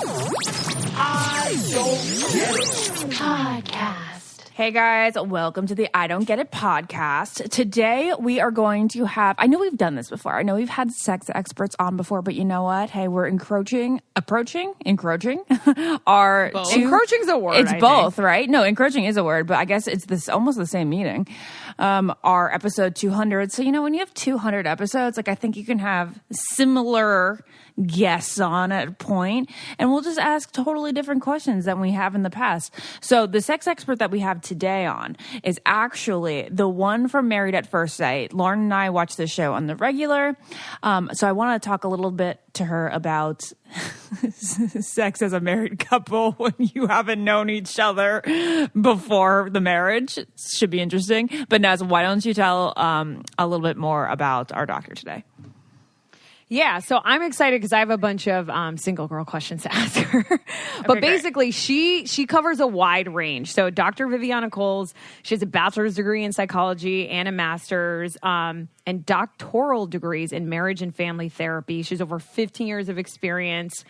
I Don't Get It Podcast. Hey guys, welcome to the I Don't Get It podcast. Today we are going to have, I know we've done this before. I know we've had sex experts on before, but you know what? Hey, we're encroaching our Encroaching's a word. It's both, right? No, encroaching is a word, but I guess it's this almost the same meaning. Our episode 200. So, you know, when you have 200 episodes, like I think you can have similar guests on at a point, and we'll just ask totally different questions than we have in the past. So the sex expert that we have today on is actually the one from Married at First Sight. Lauren and I watch this show on the regular. So I want to talk a little bit to her about sex as a married couple when you haven't known each other before the marriage. It should be interesting. But Naz, why don't you tell a little bit more about our doctor today? Yeah, so I'm excited because I have a bunch of single girl questions to ask her. But basically, she covers a wide range. So Dr. Viviana Coles, she has a bachelor's degree in psychology and a master's and doctoral degrees in marriage and family therapy. She has over 15 years of experience.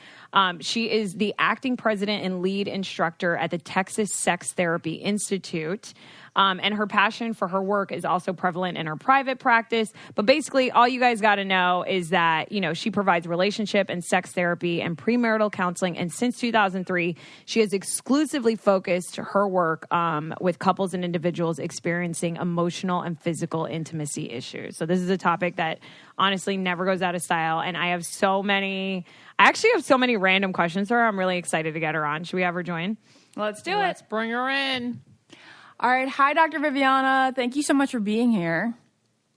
She is the acting president and lead instructor at the Texas Sex Therapy Institute. And her passion for her work is also prevalent in her private practice. But basically, all you guys got to know is that, you know, she provides relationship and sex therapy and premarital counseling. And since 2003, she has exclusively focused her work with couples and individuals experiencing emotional and physical intimacy issues. So this is a topic that honestly never goes out of style. And I actually have so many random questions for her. I'm really excited to get her on. Should we have her join? Let's do it. Let's bring her in. All right. Hi, Dr. Viviana. Thank you so much for being here.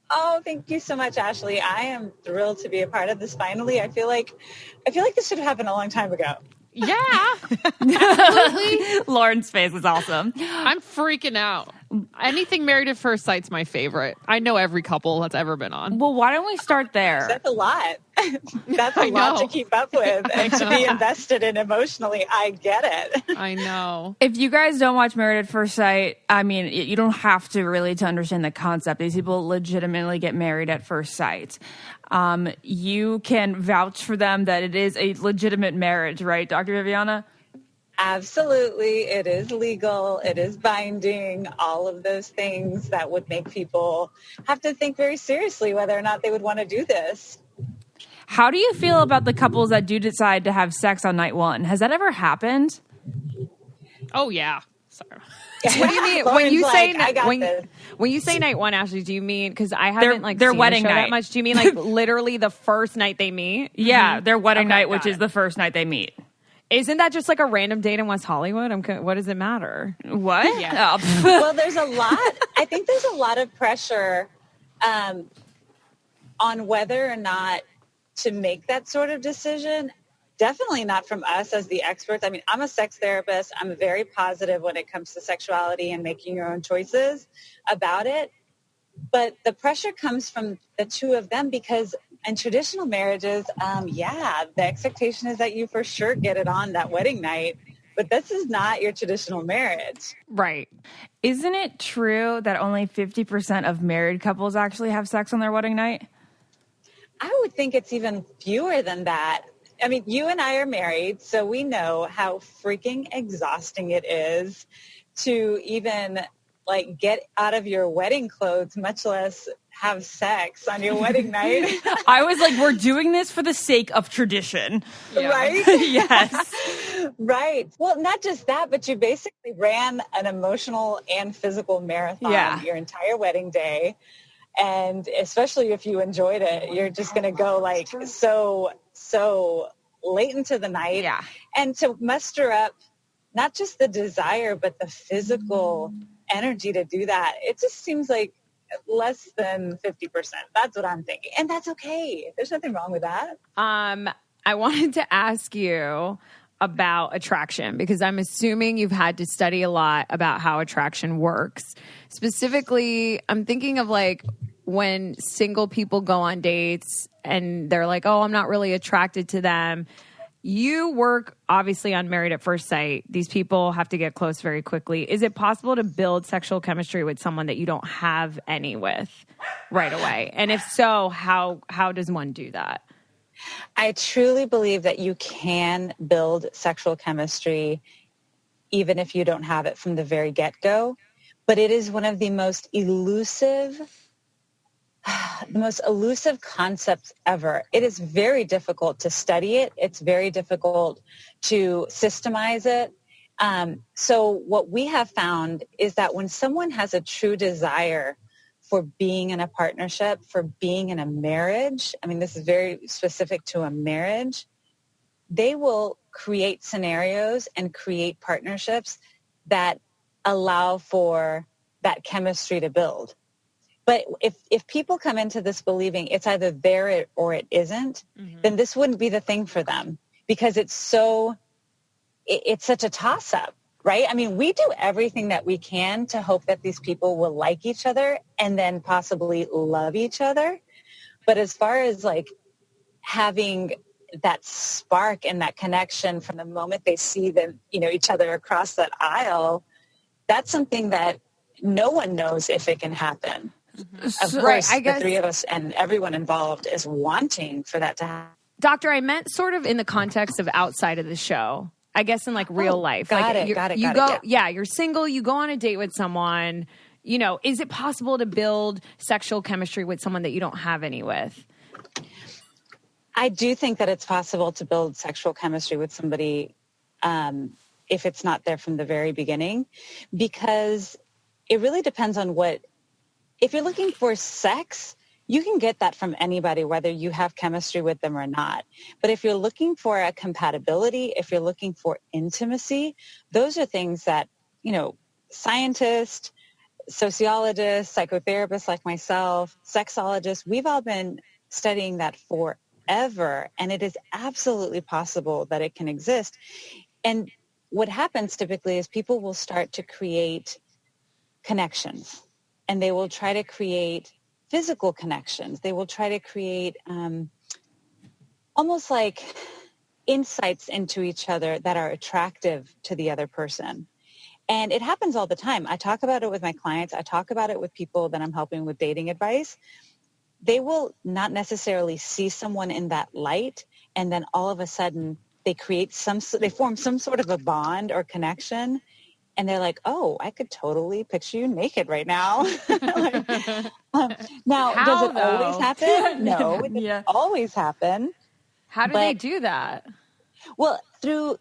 Oh, thank you so much, Ashley. I am thrilled to be a part of this finally. I feel like this should have happened a long time ago. Yeah, absolutely. Lauren's face is awesome. I'm freaking out. Anything Married at First Sight's my favorite. I know every couple that's ever been on. Well, why don't we start there? That's a lot. That's a lot to keep up with and to be invested in emotionally. I get it. I know. If you guys don't watch Married at First Sight, I mean, you don't have to really to understand the concept. These people legitimately get married at first sight. You can vouch for them that it is a legitimate marriage, right, Dr. Viviana? Absolutely. It is legal. It is binding. All of those things that would make people have to think very seriously whether or not they would want to do this. How do you feel about the couples that do decide to have sex on night one? Has that ever happened? Oh, yeah. Sorry. What do you mean when you say when you say night one, Ashley? Do you mean because I haven't their seen wedding the show night that much? Do you mean like literally the first night they meet? Yeah, their wedding night, which got is the first night they meet. Isn't that just like a random date in West Hollywood? What does it matter? What? Yeah. Oh. Well, there's a lot. I think there's a lot of pressure on whether or not to make that sort of decision. Definitely not from us as the experts. I mean, I'm a sex therapist. I'm very positive when it comes to sexuality and making your own choices about it. But the pressure comes from the two of them because in traditional marriages, the expectation is that you for sure get it on that wedding night. But this is not your traditional marriage. Right. Isn't it true that only 50% of married couples actually have sex on their wedding night? I would think it's even fewer than that. I mean, you and I are married, so we know how freaking exhausting it is to even like get out of your wedding clothes, much less have sex on your wedding night. I was like, we're doing this for the sake of tradition. Yeah. Right? Yes. Right. Well, not just that, but you basically ran an emotional and physical marathon your entire wedding day. And especially if you enjoyed it, you're just going to go like so late into the night. Yeah. And to muster up not just the desire, but the physical energy to do that, it just seems like less than 50%. That's what I'm thinking. And that's okay. There's nothing wrong with that. I wanted to ask you about attraction because I'm assuming you've had to study a lot about how attraction works. Specifically, I'm thinking of like when single people go on dates and they're like, oh, I'm not really attracted to them. You work obviously on Married at First Sight. These people have to get close very quickly. Is it possible to build sexual chemistry with someone that you don't have any with right away? And if so, how does one do that? I truly believe that you can build sexual chemistry even if you don't have it from the very get-go, but it is one of the most elusive concepts ever. It is very difficult to study it. It's very difficult to systemize it. So what we have found is that when someone has a true desire for being in a partnership, for being in a marriage, I mean, this is very specific to a marriage, they will create scenarios and create partnerships that allow for that chemistry to build. But if people come into this believing it's either there or it isn't, then this wouldn't be the thing for them, because it's such a toss-up, right? I mean, we do everything that we can to hope that these people will like each other and then possibly love each other. But as far as like having that spark and that connection from the moment they see them, each other across that aisle, that's something that no one knows if it can happen. Of course, the three of us and everyone involved is wanting for that to happen. Doctor, I meant sort of in the context of outside of the show. I guess in like real life. Got it. You're single, you go on a date with someone, is it possible to build sexual chemistry with someone that you don't have any with? I do think that it's possible to build sexual chemistry with somebody if it's not there from the very beginning, because it really depends on if you're looking for sex, you can get that from anybody, whether you have chemistry with them or not. But if you're looking for a compatibility, if you're looking for intimacy, those are things that, scientists, sociologists, psychotherapists like myself, sexologists, we've all been studying that forever. And it is absolutely possible that it can exist. And what happens typically is people will start to create connections, and they will try to create physical connections. They will try to create almost like insights into each other that are attractive to the other person. And it happens all the time. I talk about it with my clients. I talk about it with people that I'm helping with dating advice. They will not necessarily see someone in that light, and then all of a sudden they form some sort of a bond or connection. And they're like, oh, I could totally picture you naked right now. Now, does it always happen? No, it doesn't always happen. How do they do that? Well, through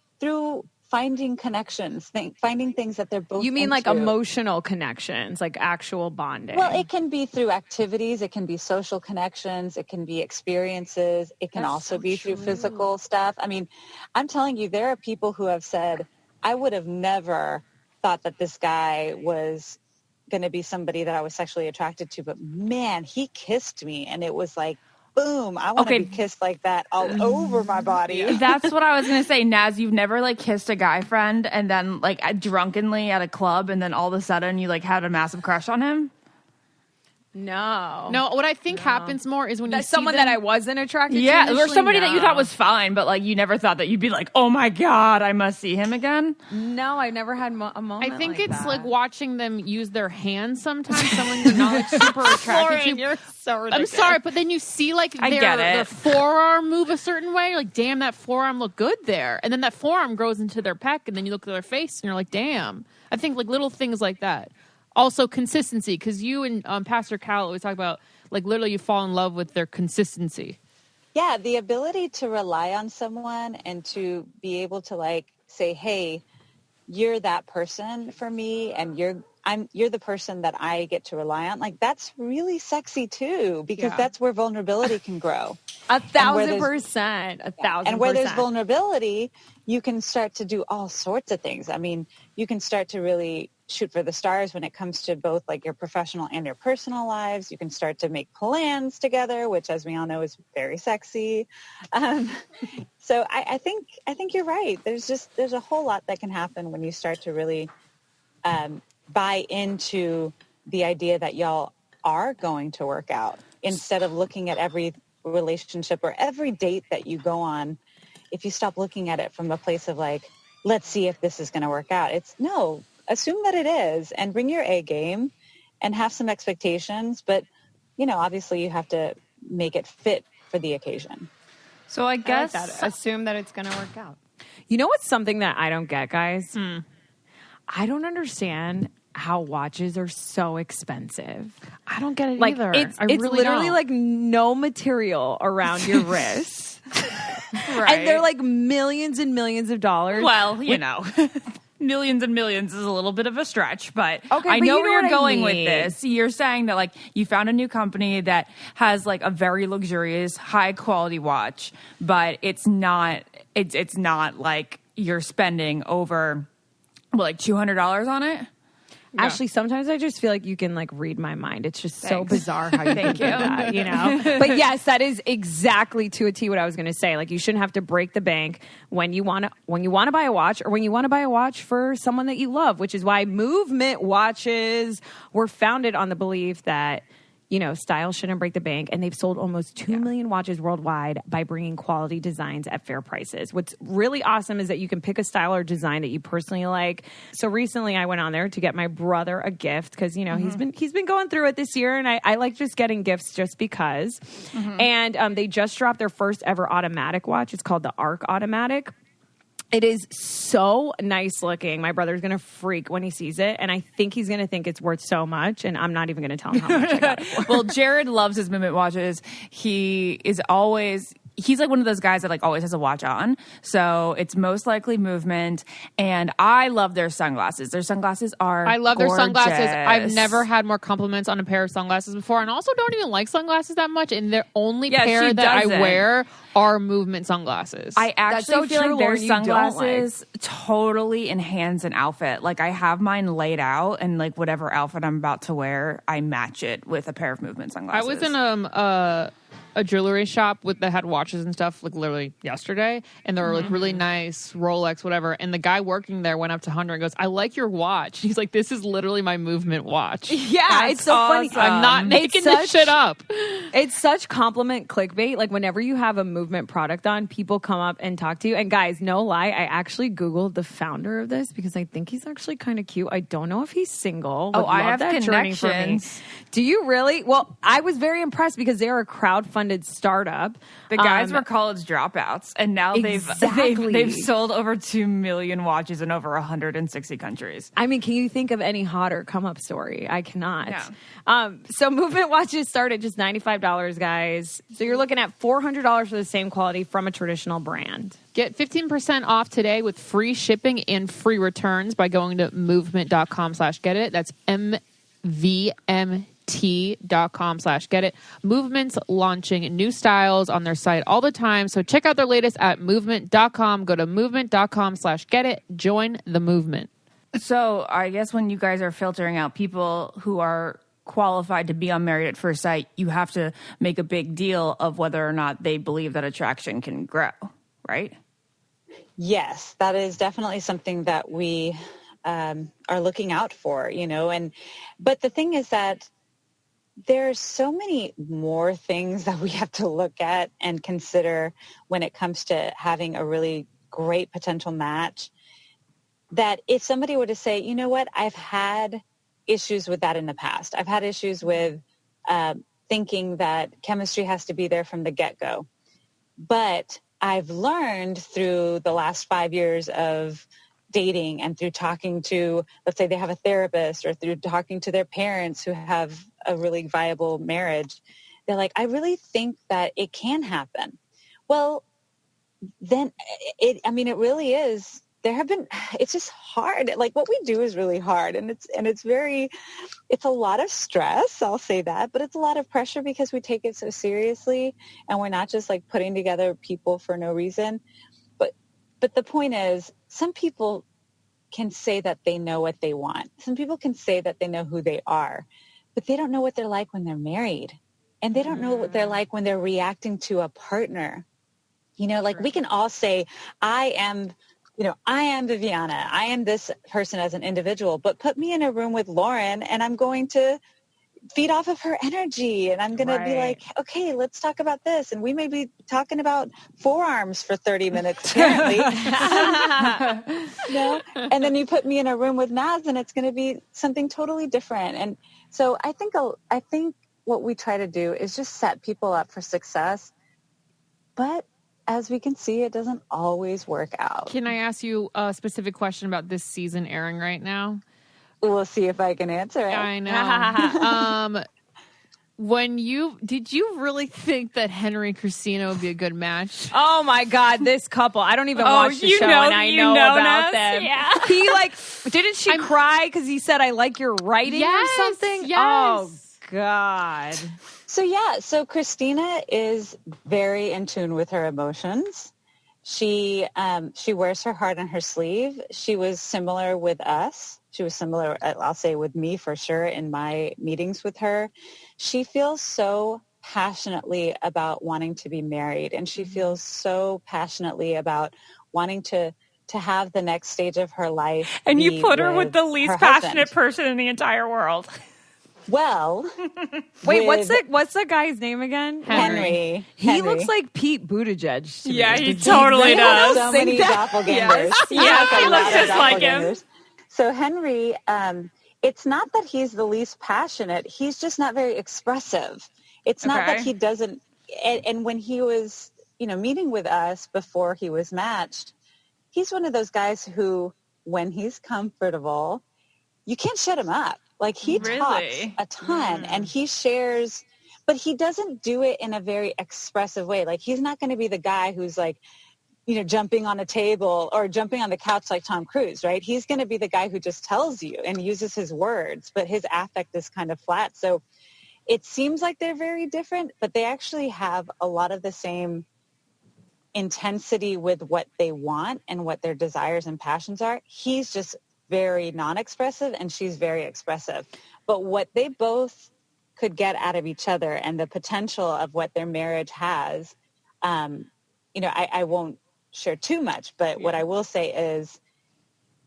finding connections, finding things that they're both You mean into. like emotional connections, like actual bonding? Well, it can be through activities. It can be social connections. It can be experiences. It can also be through physical stuff. I mean, I'm telling you, there are people who have said, I would have never thought that this guy was going to be somebody that I was sexually attracted to, but man, he kissed me and it was like, boom, I want to be kissed like that all over my body. That's what I was going to say. Naz, you've never like kissed a guy friend and then like drunkenly at a club and then all of a sudden you like had a massive crush on him? No. What I think happens more is when you see someone them, that I wasn't attracted to. Yeah, or somebody that you thought was fine, but like you never thought that you'd be like, oh my God, I must see him again. No, I never had a moment. I think like it's that. like watching them use their hands sometimes. Someone you're not like super attracted to. You're so ridiculous. I'm sorry, but then you see like their forearm move a certain way. You're like, damn, that forearm looked good there. And then that forearm grows into their pec, and then you look at their face, and you're like, damn. I think like little things like that. Also consistency, because you and Pastor Cal always talk about like literally you fall in love with their consistency. Yeah, the ability to rely on someone and to be able to like say, hey, you're that person for me, and you're the person that I get to rely on. Like that's really sexy too, because that's where vulnerability can grow. 1,000%. 1,000%. And where there's vulnerability, you can start to do all sorts of things. I mean, you can start to really shoot for the stars when it comes to both like your professional and your personal lives. You can start to make plans together, which as we all know is very sexy. So I think you're right. There's a whole lot that can happen when you start to really buy into the idea that y'all are going to work out, instead of looking at every relationship or every date that you go on. If you stop looking at it from a place of like, let's see if this is going to work out. Assume that it is, and bring your A game and have some expectations. But, obviously you have to make it fit for the occasion. So I guess assume that it's going to work out. You know what's something that I don't get, guys? I don't understand how watches are so expensive. I don't get it Like either. it's really literally don't. like no material around your wrist. right. And they're like millions and millions of dollars. Well, you know, millions and millions is a little bit of a stretch, but okay, I but know you where what you're going I with mean. this. You're saying that like you found a new company that has like a very luxurious, high quality watch, but it's not like you're spending over like $200 on it. Ashley, sometimes I just feel like you can like read my mind. It's just so Thanks. bizarre how you can do that, you know? But yes, that is exactly to a T what I was going to say. Like you shouldn't have to break the bank when you want to buy a watch, or when you want to buy a watch for someone that you love, which is why movement watches were founded on the belief that, you know, style shouldn't break the bank. And they've sold almost 2 million watches worldwide by bringing quality designs at fair prices. What's really awesome is that you can pick a style or design that you personally like. So recently I went on there to get my brother a gift because, you know, he's been going through it this year. And I like just getting gifts just because. And they just dropped their first ever automatic watch. It's called the Arc Automatic. It is so nice looking. My brother's going to freak when he sees it. And I think he's going to think it's worth so much. And I'm not even going to tell him how much I got it for. Well, Jared loves his movement watches. He's like one of those guys that like always has a watch on. So it's most likely movement. And I love their sunglasses. Their sunglasses are I love gorgeous. their sunglasses. I've never had more compliments on a pair of sunglasses before, and also don't even like sunglasses that much. And the only pair that I wear are movement sunglasses. I actually feel like their Lauren, you don't sunglasses totally enhance an outfit. Like I have mine laid out, and like whatever outfit I'm about to wear, I match it with a pair of movement sunglasses. I was in a jewelry shop that had watches and stuff like literally yesterday, and they were like really nice Rolex, whatever. And the guy working there went up to Hunter and goes, "I like your watch." He's like, "This is literally my movement watch." Yeah, it's so funny. I'm not making this shit up. It's such compliment clickbait. Like whenever you have a movement product on, people come up and talk to you. And guys, no lie, I actually Googled the founder of this because I think he's actually kind of cute. I don't know if he's single. Oh, I love have that journey for me. connections. Do you really? Well, I was very impressed because they're a crowdfunded startup. The guys were college dropouts, and now Exactly. they've sold over 2 million watches in over 160 countries. I mean, can you think of any hotter come up story? I cannot. Yeah. So movement watches start at just $95, guys. So you're looking at $400 for the same quality from a traditional brand. Get 15% off today with free shipping and free returns by going to movement.com/get it. That's MVMT.com/get it. Movement's launching new styles on their site all the time. So check out their latest at movement.com. Go to movement.com/get it. Join the movement. So I guess when you guys are filtering out people who are qualified to be on Married at First Sight, you have to make a big deal of whether or not they believe that attraction can grow, right? Yes, that is definitely something that we are looking out for, you know. But the thing is that there's so many more things that we have to look at and consider when it comes to having a really great potential match, that if somebody were to say, you know what, I've had issues with that in the past. I've had issues with thinking that chemistry has to be there from the get-go. But I've learned through the last 5 years of dating and through talking to, let's say they have a therapist, or through talking to their parents who have a really viable marriage, they're like, I really think that it can happen. Well, then it really is. It's just hard. Like what we do is really hard, and it's a lot of stress. I'll say that, but it's a lot of pressure because we take it so seriously, and we're not just like putting together people for no reason. But the point is, some people can say that they know what they want. Some people can say that they know who they are, but they don't know what they're like when they're married, and they don't know what they're like when they're reacting to a partner. You know, like we can all say, I am Viviana. I am this person as an individual, but put me in a room with Lauren and I'm going to feed off of her energy, and I'm going to be like, okay, let's talk about this. And we may be talking about forearms for 30 minutes, apparently. And then you put me in a room with Naz and it's going to be something totally different. And so I think what we try to do is just set people up for success, but as we can see, it doesn't always work out. Can I ask you a specific question about this season airing right now? We'll see if I can answer it. I know. Did you really think that Henry and Christina would be a good match? Oh my God, this couple. I don't even watch the show and I know about them. Yeah. He didn't she cry because he said, I like your writing or something? Yes. Oh God. So Christina is very in tune with her emotions. She wears her heart on her sleeve. She was similar with us. She was similar, I'll say, with me for sure in my meetings with her. She feels so passionately about wanting to be married, and she feels so passionately about wanting to have the next stage of her life. And you put her with the least passionate person in the entire world. Well, wait, what's the guy's name again? Henry. He looks like Pete Buttigieg to me. Yeah, he totally does. So many doppelgangers. Yeah, he looks just like him. So Henry, it's not that he's the least passionate. He's just not very expressive. It's not that he doesn't. And when he was, meeting with us before he was matched, he's one of those guys who, when he's comfortable, you can't shut him up. Like, he talks a ton and he shares, but he doesn't do it in a very expressive way. Like, he's not going to be the guy who's like, jumping on a table or jumping on the couch like Tom Cruise, right? He's going to be the guy who just tells you and uses his words, but his affect is kind of flat. So it seems like they're very different, but they actually have a lot of the same intensity with what they want and what their desires and passions are. He's just very non-expressive and she's very expressive. But what they both could get out of each other and the potential of what their marriage has, I won't share too much, but what I will say is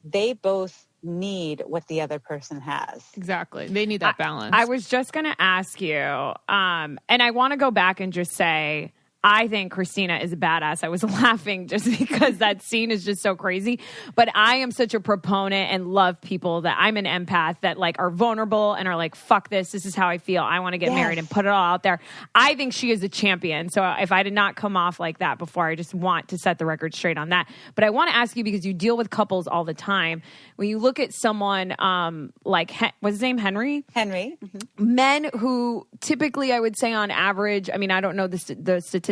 they both need what the other person has. Exactly. They need that balance. I was just going to ask you, and I want to go back and just say, I think Christina is a badass. I was laughing just because that scene is just so crazy. But I am such a proponent and love people that I'm an empath that are vulnerable and are like, fuck this. This is how I feel. I want to get married and put it all out there. I think she is a champion. So if I did not come off like that before, I just want to set the record straight on that. But I want to ask you, because you deal with couples all the time. When you look at someone what's his name? Henry? Henry. Mm-hmm. Men who typically, I would say on average, I mean, I don't know the statistic,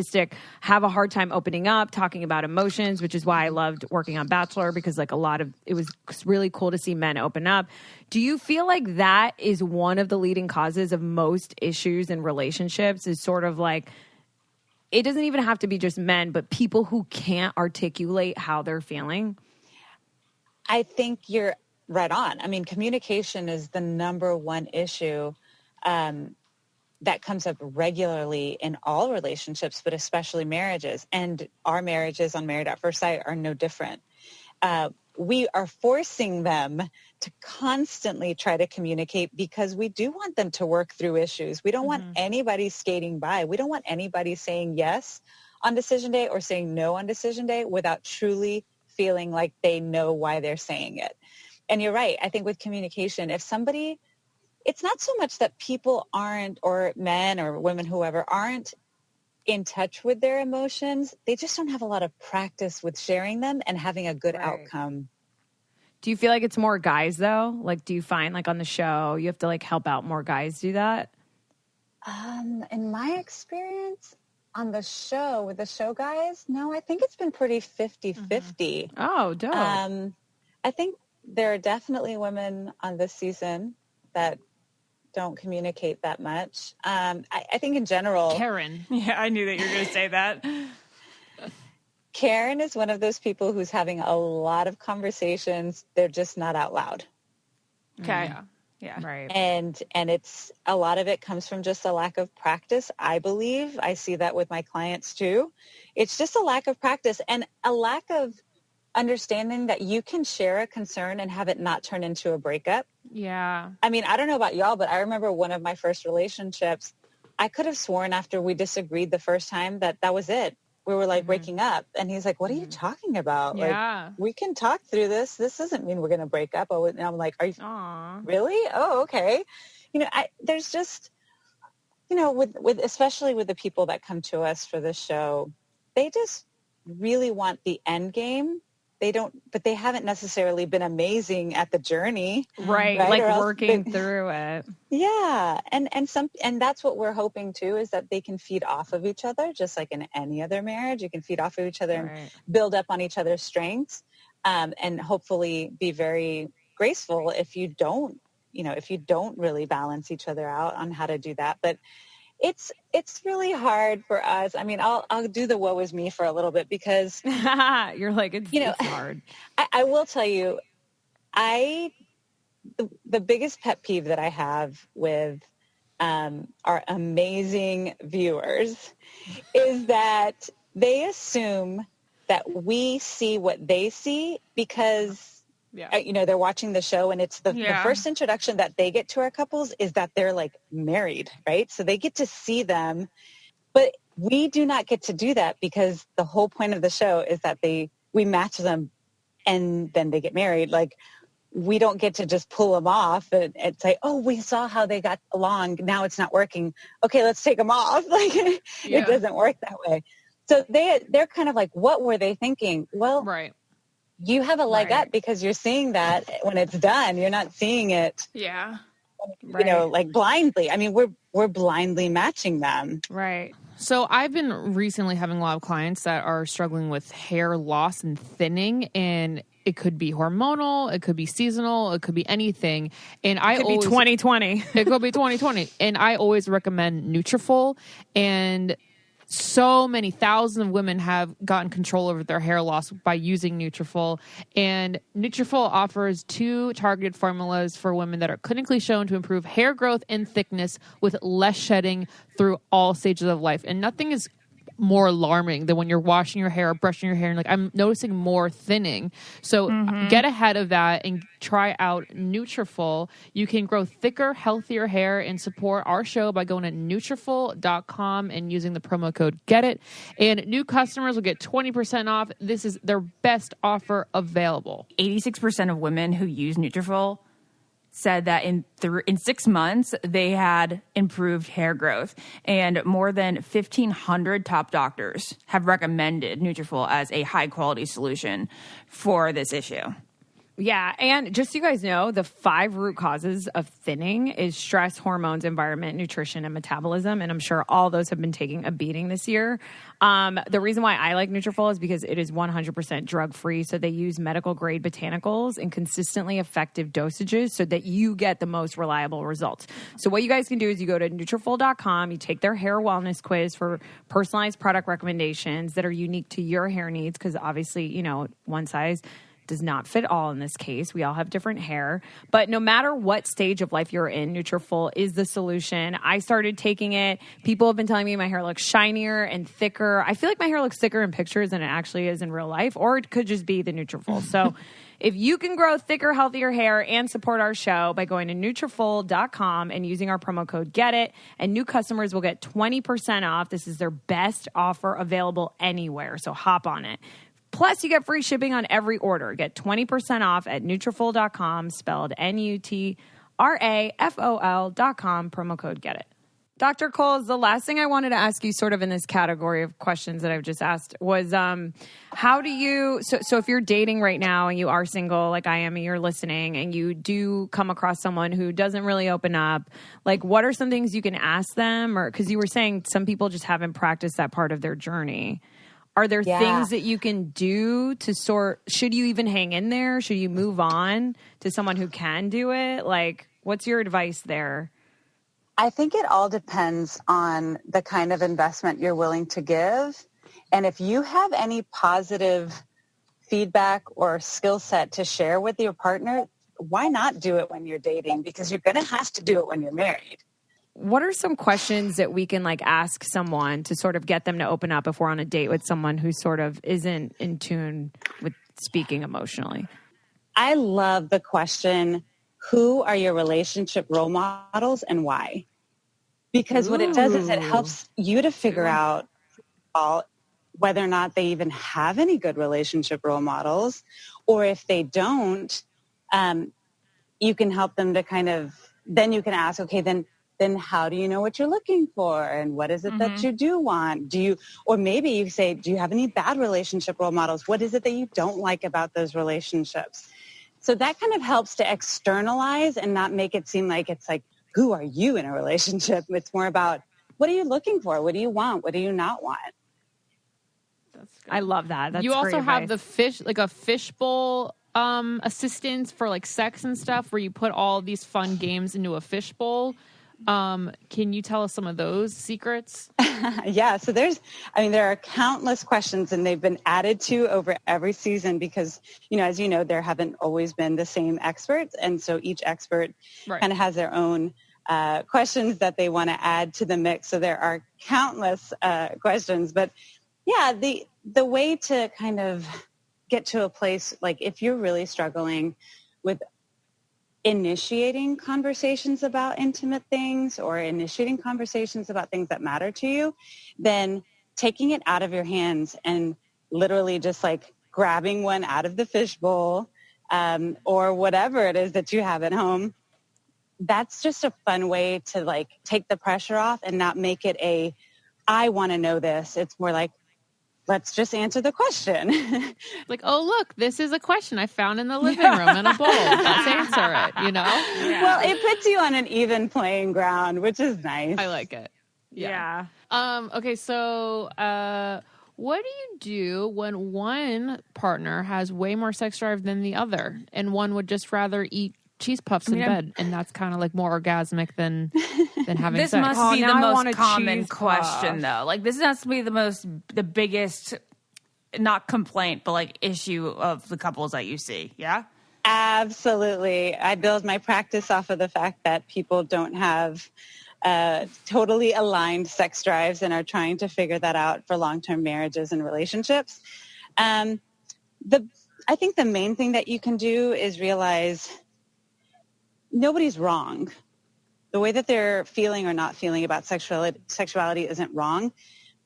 have a hard time opening up, talking about emotions, which is why I loved working on Bachelor, because it was really cool to see men open up. Do you feel like that is one of the leading causes of most issues in relationships, is sort of like, it doesn't even have to be just men, but people who can't articulate how they're feeling? I think you're right on. I mean, communication is the number one issue that comes up regularly in all relationships, but especially marriages. And our marriages on Married at First Sight are no different. We are forcing them to constantly try to communicate because we do want them to work through issues. We don't want anybody skating by. We don't want anybody saying yes on decision day or saying no on decision day without truly feeling like they know why they're saying it. And you're right. I think with communication, if somebody, it's not so much that people aren't, or men or women, whoever, aren't in touch with their emotions. They just don't have a lot of practice with sharing them and having a good outcome. Do you feel like it's more guys, though? Like, do you find, on the show, you have to, help out more guys do that? In my experience on the show, with the show guys, no, I think it's been pretty 50-50. Oh, dope. I think there are definitely women on this season that don't communicate that much. I think in general... Karen. Yeah, I knew that you were going to say that. Karen is one of those people who's having a lot of conversations. They're just not out loud. Okay. Yeah. Right. And it's a lot of it comes from just a lack of practice, I believe. I see that with my clients too. It's just a lack of practice and a lack of understanding that you can share a concern and have it not turn into a breakup. Yeah. I mean, I don't know about y'all, but I remember one of my first relationships, I could have sworn after we disagreed the first time that was it. We were breaking up. And he's like, what are you talking about? Yeah. We can talk through this. This doesn't mean we're going to break up. And I'm like, are you really? Oh, okay. There's just, with especially with the people that come to us for this show, they just really want the end game, but they haven't necessarily been amazing at the journey. Right. Like working through it. Yeah. And that's what we're hoping too, is that they can feed off of each other, just like in any other marriage. You can feed off of each other and build up on each other's strengths, and hopefully be very graceful if you don't really balance each other out on how to do that. But it's really hard for us. I mean, I'll do the woe is me for a little bit, because you're like, it's hard. I will tell you, the biggest pet peeve that I have with our amazing viewers is that they assume that we see what they see because they're watching the show, and it's the first introduction that they get to our couples is that they're like married, right? So they get to see them, but we do not get to do that, because the whole point of the show is that we match them and then they get married. Like, we don't get to just pull them off and say, oh, we saw how they got along. Now it's not working. Okay, let's take them off. Like, it doesn't work that way. So they're kind of like, what were they thinking? Well, right. You have a leg up because you're seeing that when it's done. You're not seeing it, like blindly. I mean, we're blindly matching them. Right. So I've been recently having a lot of clients that are struggling with hair loss and thinning, and it could be hormonal, it could be seasonal, it could be anything. And it could be 2020. It could be 2020. And I always recommend Neutrol, and so many thousands of women have gotten control over their hair loss by using Neutrol. And Neutrol offers 2 targeted formulas for women that are clinically shown to improve hair growth and thickness with less shedding through all stages of life. And nothing is more alarming than when you're washing your hair or brushing your hair and like, I'm noticing more thinning. So get ahead of that and try out Neutrol. You can grow thicker, healthier hair and support our show by going to Neutrol.com and using the promo code GETIT. And new customers will get 20% off. This is their best offer available. 86% of women who use Neutrol said that in 6 months, they had improved hair growth. And more than 1,500 top doctors have recommended Neutrol as a high-quality solution for this issue. Yeah, and just so you guys know, the 5 root causes of thinning is stress, hormones, environment, nutrition, and metabolism. And I'm sure all those have been taking a beating this year. The reason why I like Neutrol is because it is 100% drug-free. So they use medical-grade botanicals in consistently effective dosages so that you get the most reliable results. So what you guys can do is you go to Neutrol.com, you take their hair wellness quiz for personalized product recommendations that are unique to your hair needs, because obviously, one size does not fit all in this case. We all have different hair. But no matter what stage of life you're in, Neutrol is the solution. I started taking it. People have been telling me my hair looks shinier and thicker. I feel like my hair looks thicker in pictures than it actually is in real life, or it could just be the Neutrol. So if you can grow thicker, healthier hair and support our show by going to Neutrol.com and using our promo code GETIT, and new customers will get 20% off. This is their best offer available anywhere, so hop on it. Plus, you get free shipping on every order. Get 20% off at Neutrol.com, spelled Nutrafol.com, promo code GETIT. Dr. Coles, the last thing I wanted to ask you sort of in this category of questions that I've just asked was how do you, so if you're dating right now and you are single like I am and you're listening and you do come across someone who doesn't really open up, like what are some things you can ask them? Or because you were saying some people just haven't practiced that part of their journey. Are there things that you can do to should you even hang in there? Should you move on to someone who can do it? Like, what's your advice there? I think it all depends on the kind of investment you're willing to give. And if you have any positive feedback or skill set to share with your partner, why not do it when you're dating? Because you're going to have to do it when you're married. What are some questions that we can ask someone to sort of get them to open up if we're on a date with someone who sort of isn't in tune with speaking emotionally? I love the question, who are your relationship role models and why? Because what it does is it helps you to figure out whether or not they even have any good relationship role models, or if they don't, you can help them to then you can ask, okay, then then how do you know what you're looking for? And what is it that you do want? Or maybe you say, do you have any bad relationship role models? What is it that you don't like about those relationships? So that kind of helps to externalize and not make it seem like it's like, who are you in a relationship? It's more about, what are you looking for? What do you want? What do you not want? I love that. That's you also great have advice. a fishbowl assistance for like sex and stuff, where you put all these fun games into a fishbowl. Can you tell us some of those secrets? Yeah. So there are countless questions, and they've been added to over every season because, as you know, there haven't always been the same experts. And so each expert kind of has their own questions that they want to add to the mix. So there are countless questions, but yeah, the way to kind of get to a place, like if you're really struggling with initiating conversations about intimate things or initiating conversations about things that matter to you, then taking it out of your hands and literally just like grabbing one out of the fishbowl or whatever it is that you have at home, that's just a fun way to like take the pressure off and not make it I want to know this. It's more like, let's just answer the question. Like, oh, look, this is a question I found in the living room in a bowl. Let's answer it, Yeah. Well, it puts you on an even playing ground, which is nice. I like it. Yeah. Okay, so what do you do when one partner has way more sex drive than the other, and one would just rather eat cheese puffs in bed, and that's kind of like more orgasmic than having this sex? must be the most common cheese question, though. Like, this has to be the biggest, not complaint, but like issue of the couples that you see. Yeah? Absolutely. I build my practice off of the fact that people don't have totally aligned sex drives and are trying to figure that out for long-term marriages and relationships. I think the main thing that you can do is realize nobody's wrong. The way that they're feeling or not feeling about sexuality isn't wrong.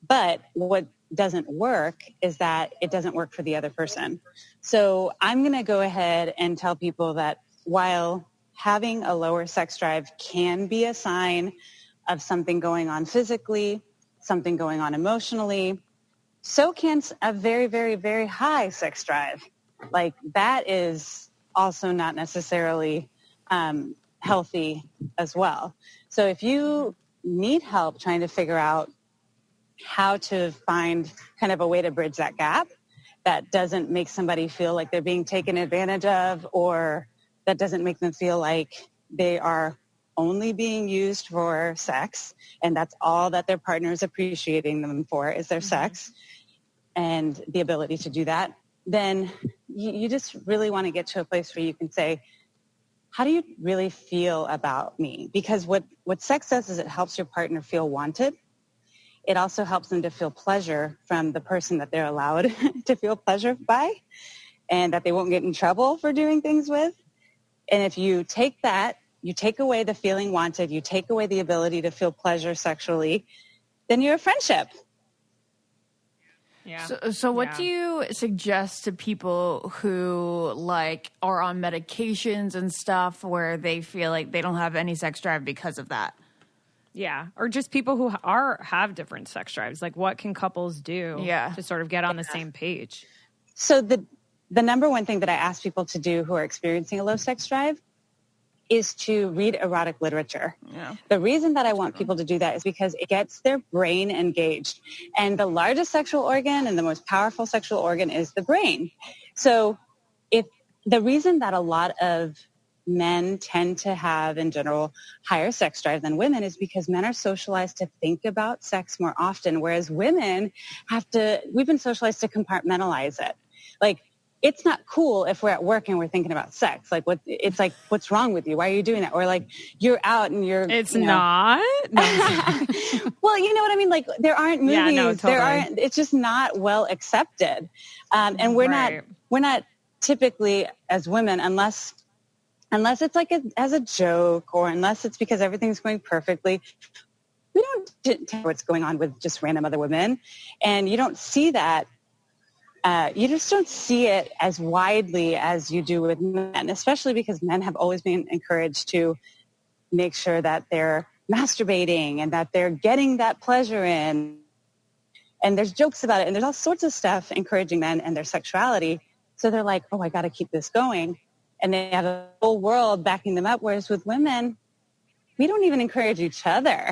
But what doesn't work is that it doesn't work for the other person. So I'm going to go ahead and tell people that while having a lower sex drive can be a sign of something going on physically, something going on emotionally, so can a very, very, very high sex drive. Like, that is also not necessarily healthy as well. So if you need help trying to figure out how to find kind of a way to bridge that gap that doesn't make somebody feel like they're being taken advantage of, or that doesn't make them feel like they are only being used for sex, and that's all that their partner is appreciating them for is their sex and the ability to do that, then you just really want to get to a place where you can say, how do you really feel about me? Because what sex does is it helps your partner feel wanted. It also helps them to feel pleasure from the person that they're allowed to feel pleasure by, and that they won't get in trouble for doing things with. And if you take that, you take away the feeling wanted, you take away the ability to feel pleasure sexually, then you're a friendship. Yeah. So what do you suggest to people who like are on medications and stuff where they feel like they don't have any sex drive because of that? Yeah. Or just people who have different sex drives. Like, what can couples do to sort of get on the same page? So the number one thing that I ask people to do who are experiencing a low sex drive is to read erotic literature. Yeah. The reason that I want people to do that is because it gets their brain engaged. And the largest sexual organ and the most powerful sexual organ is the brain. So if the reason that a lot of men tend to have, in general, higher sex drive than women is because men are socialized to think about sex more often, whereas women we've been socialized to compartmentalize it. Like, it's not cool if we're at work and we're thinking about sex. Like, it's like, what's wrong with you? Why are you doing that? Or like, you're out and you're. It's not. No. Well, you know what I mean? Like, there aren't movies. Yeah, no, totally. It's just not well accepted. And we're not typically as women, unless it's like as a joke, or unless it's because everything's going perfectly, we don't tell what's going on with just random other women. And you don't see that. You just don't see it as widely as you do with men, especially because men have always been encouraged to make sure that they're masturbating and that they're getting that pleasure in. And there's jokes about it. And there's all sorts of stuff encouraging men and their sexuality. So they're like, oh, I got to keep this going. And they have a whole world backing them up. Whereas with women, we don't even encourage each other.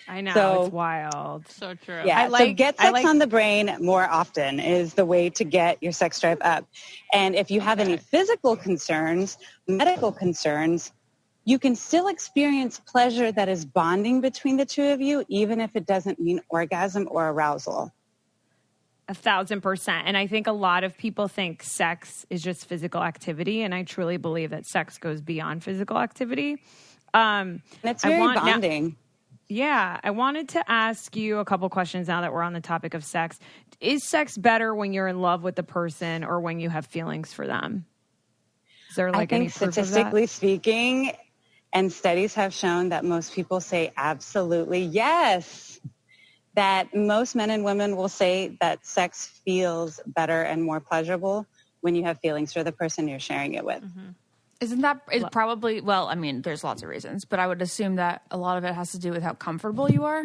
I know. So, it's wild. So true. Yeah. So get sex on the brain more often is the way to get your sex drive up. And if you have any physical concerns, medical concerns, you can still experience pleasure that is bonding between the two of you, even if it doesn't mean orgasm or arousal. 1,000%. And I think a lot of people think sex is just physical activity. And I truly believe that sex goes beyond physical activity. And it's very bonding. I wanted to ask you a couple questions now that we're on the topic of sex. Is sex better when you're in love with the person or when you have feelings for them? Is there like any proof of that? Statistically speaking, and studies have shown that most people say absolutely yes. That most men and women will say that sex feels better and more pleasurable when you have feelings for the person you're sharing it with. Mm-hmm. Isn't that is probably, well, I mean, there's lots of reasons, but I would assume that a lot of it has to do with how comfortable you are.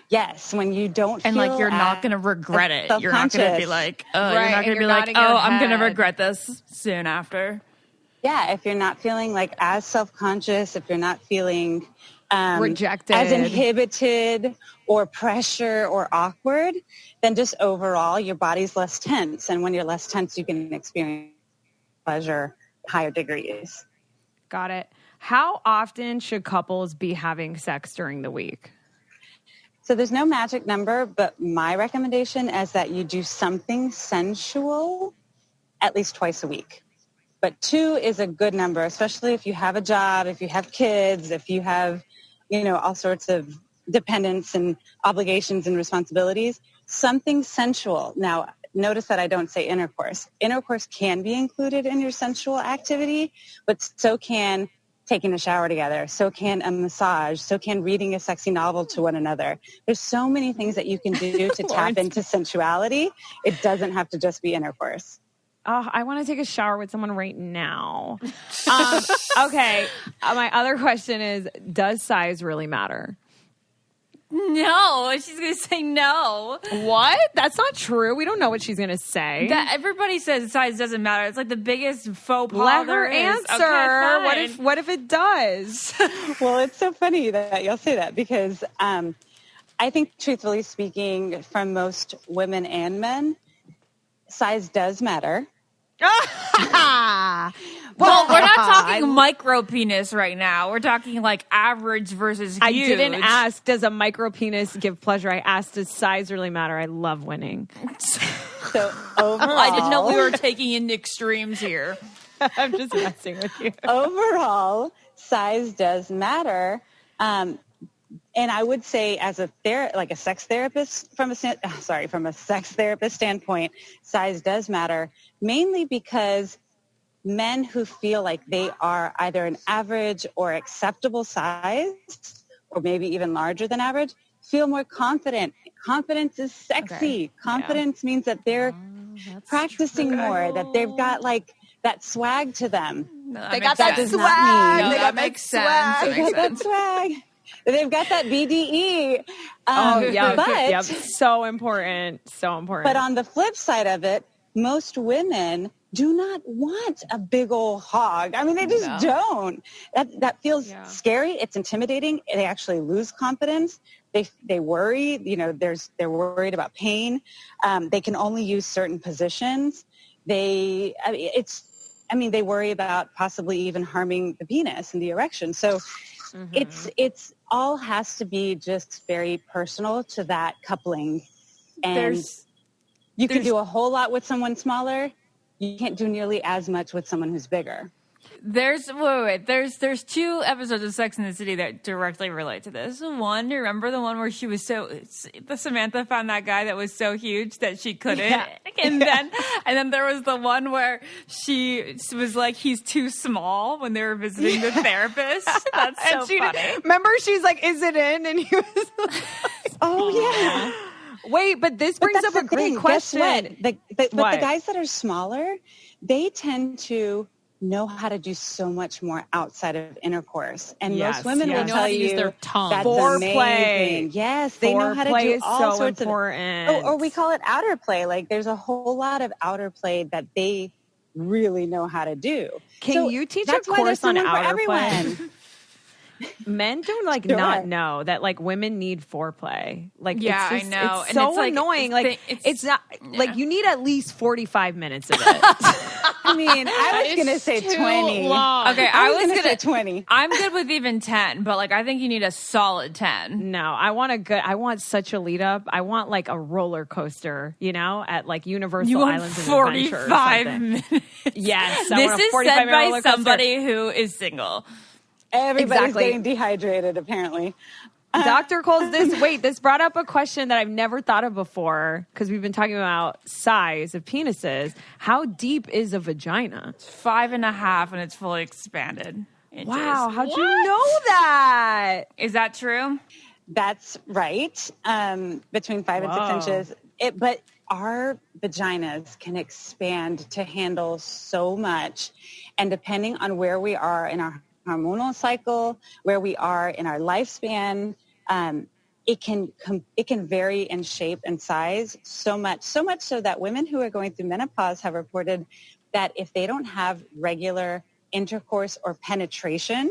Yes, when you don't and feel like you're not going to regret it. You're not going to be like, oh, you're not going to be like, oh, I'm going to regret this soon after. Yeah, if you're not feeling like as self-conscious, if you're not feeling rejected, as inhibited or pressure or awkward, then just overall your body's less tense. And when you're less tense, you can experience pleasure at higher degrees. Got it. How often should couples be having sex during the week? So there's no magic number, but my recommendation is that you do something sensual at least twice a week. But 2 is a good number, especially if you have a job, if you have kids, if you have, all sorts of dependents and obligations and responsibilities. Something sensual. Now, notice that I don't say intercourse. Intercourse can be included in your sensual activity, but so can taking a shower together, so can a massage, so can reading a sexy novel to one another. There's so many things that you can do to tap into sensuality. It doesn't have to just be intercourse. Oh, I want to take a shower with someone right now. Okay. My other question is, does size really matter? No, she's going to say no. What? That's not true. We don't know what she's going to say. Everybody says size doesn't matter. It's like the biggest faux pas. Let her answer. Okay, what if it does? Well, it's so funny that y'all say that because I think, truthfully speaking, from most women and men, size does matter. Well, we're not talking micro penis right now. We're talking like average versus huge. I didn't ask, does a micro penis give pleasure? I asked, does size really matter? I love winning. So overall, I didn't know we were taking in extremes here. I'm just messing with you. Overall, size does matter. And I would say as a sex therapist, from a sex therapist standpoint, size does matter, mainly because men who feel like they are either an average or acceptable size, or maybe even larger than average, feel more confident. Confidence is sexy. Okay. Confidence means that they're practicing more, that they've got like that swag to them. No, they got that swag. That makes sense. They got that swag. They've got that BDE. Yep. So important. So important. But on the flip side of it, most women do not want a big old hog. I mean, they just don't. That feels scary. It's intimidating. They actually lose confidence. They worry. They're worried about pain. They can only use certain positions. They worry about possibly even harming the penis and the erection. So it's all has to be just very personal to that coupling. And you can do a whole lot with someone smaller. You can't do nearly as much with someone who's bigger. There's 2 episodes of Sex and the City that directly relate to this. One, you remember the one where Samantha found that guy that was so huge that she couldn't, and then there was the one where she was like, he's too small when they were visiting the therapist. That's so funny. Remember, she's like, is it in? And he was like, oh yeah. Wait, but this brings up a great question. Guess what? But the guys that are smaller, they tend to know how to do so much more outside of intercourse. And Yes, most women yes. will They know how tell to use you their tongue. that's Foreplay. amazing. Yes, they know how to Foreplay do is all so sorts important. of, or we call it outer play. Like there's a whole lot of outer play that they really know how to do. Can you teach a that's why there's course on someone for outer play? everyone. Men don't like Sure. not know that like women need foreplay. Like Yeah, it's just, I know. It's And so it's like, annoying. It's not yeah. like you need at least 45 minutes of it. I mean, I was going to say too 20. long. Okay, I was going going to to say 20. I'm good with even 10, but like I think you need a solid 10. No, I want such a lead up. I want like a roller coaster, you know, at like Universal You want Islands of Adventure or 45 something. minutes. Yes, I This want a is 45 said minute by roller coaster. somebody who is single. Everybody's Exactly. getting dehydrated, apparently. Dr. Coles, this brought up a question that I've never thought of before because we've been talking about size of penises. How deep is a vagina? 5.5 and it's fully expanded inches. Wow, how'd you know that? Is that true? That's right. Between 5 and 6 Whoa. inches. But our vaginas can expand to handle so much. And depending on where we are in our hormonal cycle, where we are in our lifespan, it can vary in shape and size so much so that women who are going through menopause have reported that if they don't have regular intercourse or penetration,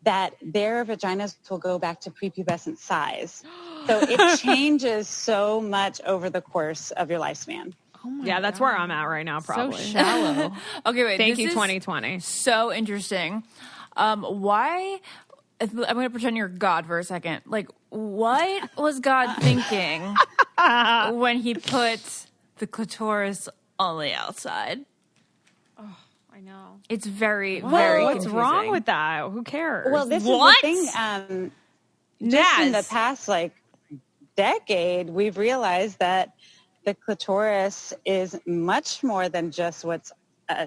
that their vaginas will go back to prepubescent size. So it changes so much over the course of your lifespan. Oh my Yeah, that's where I'm at right now, probably. So shallow. Okay, wait. Thank this you, is 2020. So interesting. Why? I'm going to pretend you're God for a second. Like, what was God thinking when he put the clitoris on the outside? I know. It's very, Whoa, very what's confusing. wrong with that? Who cares? Well, this What? is the thing. Just in the past, decade, we've realized that the clitoris is much more than just what's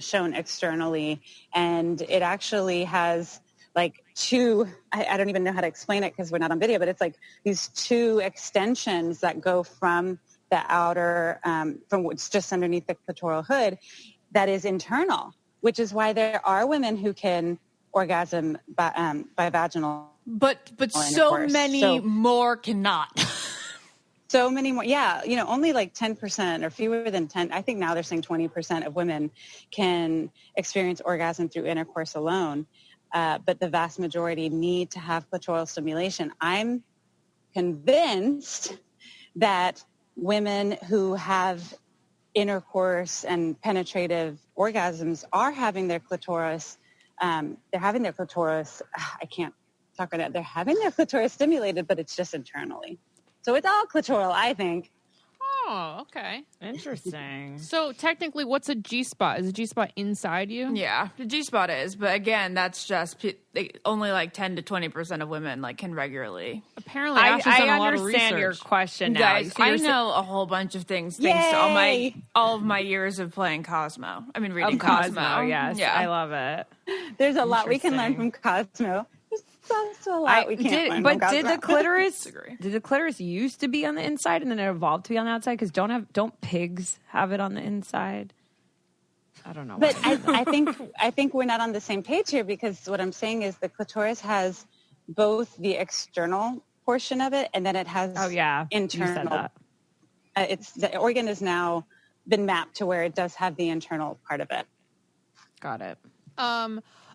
shown externally, and it actually has two. I don't even know how to explain it because we're not on video, but it's like these two extensions that go from the outer, from what's just underneath the clitoral hood, that is internal. Which is why there are women who can orgasm by vaginal. But so many more cannot. So many more. Yeah. Only like 10% or fewer than 10. I think now they're saying 20% of women can experience orgasm through intercourse alone. But the vast majority need to have clitoral stimulation. I'm convinced that women who have intercourse and penetrative orgasms are having their clitoris, I can't talk right now, they're having their clitoris stimulated, but it's just internally. So it's all clitoral, I think. Oh, okay. Interesting. So technically, what's a G-spot? Is a G-spot inside you? Yeah, the G-spot is, but again, that's just only like 10 to 20% of women can regularly. Apparently, Ashley's done a lot of understand your research. question now. Guys, So I you're know a whole bunch of things thanks to all of my years of playing Cosmo. I mean, reading Cosmo, yes. Yeah. I love it. There's a lot we can learn from Cosmo. There's also a lot we can't learn from Cosmo. Did the clitoris used to be on the inside and then it evolved to be on the outside? Because don't pigs have it on the inside? I don't know. But I think we're not on the same page here, because what I'm saying is the clitoris has both the external portion of it and then it has internal. You said that. The organ has now been mapped to where it does have the internal part of it. Got it.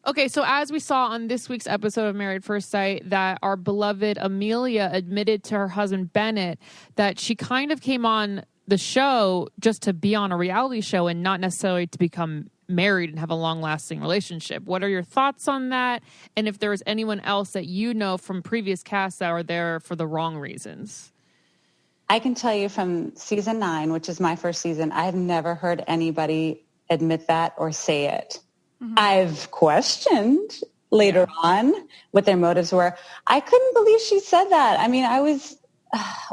Okay, so as we saw on this week's episode of Married First Sight, that our beloved Amelia admitted to her husband Bennett that she kind of came on the show just to be on a reality show and not necessarily to become married and have a long-lasting relationship. What are your thoughts on that? And if there is anyone else that you know from previous casts that are there for the wrong reasons? I can tell you from season 9, which is my first season, I've never heard anybody admit that or say it. Mm-hmm. I've questioned later on what their motives were. I couldn't believe she said that. I mean,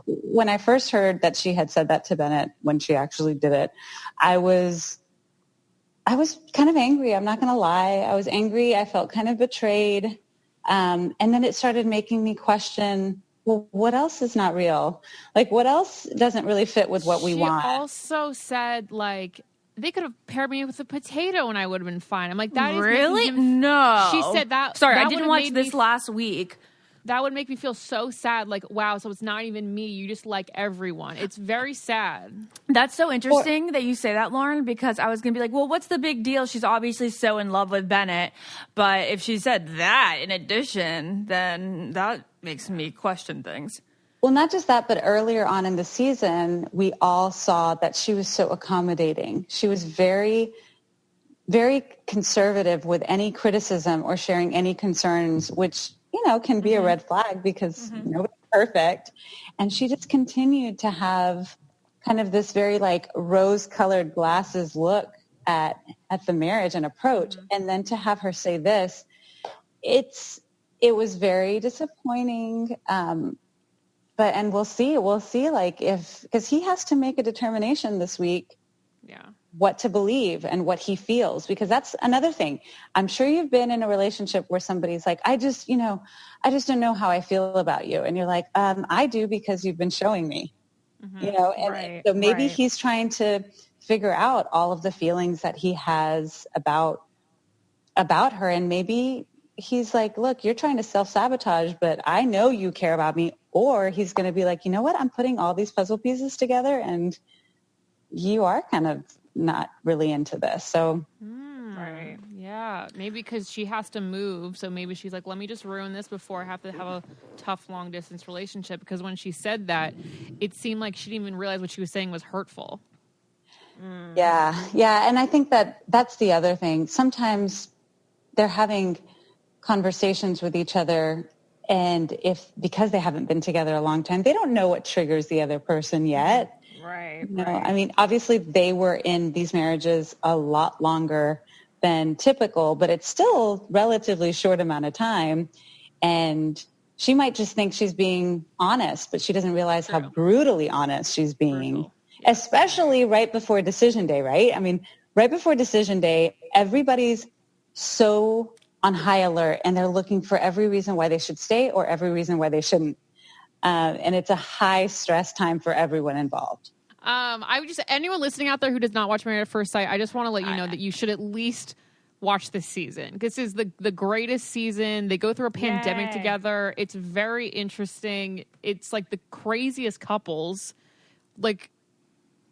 when I first heard that she had said that to Bennett, when she actually did it, I was kind of angry. I'm not going to lie. I was angry. I felt kind of betrayed. And then it started making me question, well, what else is not real? Like, what else doesn't really fit with what we want? She also said, they could have paired me with a potato and I would have been fine. I'm like, that is really? No. She said that. Sorry, that I didn't watch this last week. That would make me feel so sad. Like, wow, so it's not even me. You just like everyone. It's very sad. That's so interesting that you say that, Lauren, because I was going to be like, well, what's the big deal? She's obviously so in love with Bennett. But if she said that in addition, then that makes me question things. Well, not just that, but earlier on in the season, we all saw that she was so accommodating. She was very, very conservative with any criticism or sharing any concerns, which, can be a red flag because nobody's perfect. And she just continued to have kind of this very like rose-colored glasses look at the marriage and approach. And then to have her say this, it was very disappointing. And we'll see like because he has to make a determination this week. Yeah. What to believe and what he feels, because that's another thing. I'm sure you've been in a relationship where somebody's like, I just don't know how I feel about you. And you're like, I do because you've been showing me, and so maybe he's trying to figure out all of the feelings that he has about her. And maybe he's like, look, you're trying to self-sabotage, but I know you care about me. Or he's going to be like, you know what? I'm putting all these puzzle pieces together and you are kind of not really into this. So right. Yeah. Maybe because she has to move. So maybe she's like, let me just ruin this before I have to have a tough long distance relationship. Because when she said that, it seemed like she didn't even realize what she was saying was hurtful. Yeah. And I think that's the other thing. Sometimes they're having conversations with each other, and because they haven't been together a long time, they don't know what triggers the other person yet. Right. I mean, obviously they were in these marriages a lot longer than typical, but it's still relatively short amount of time. And she might just think she's being honest, but she doesn't realize how brutally honest she's being, especially right before decision day, right? I mean, right before decision day, everybody's so on high alert and they're looking for every reason why they should stay or every reason why they shouldn't. And it's a high stress time for everyone involved. Anyone listening out there who does not watch Married at First Sight, I just want to let you know that you should at least watch this season. This is the greatest season. They go through a pandemic together. It's very interesting. It's like the craziest couples. Like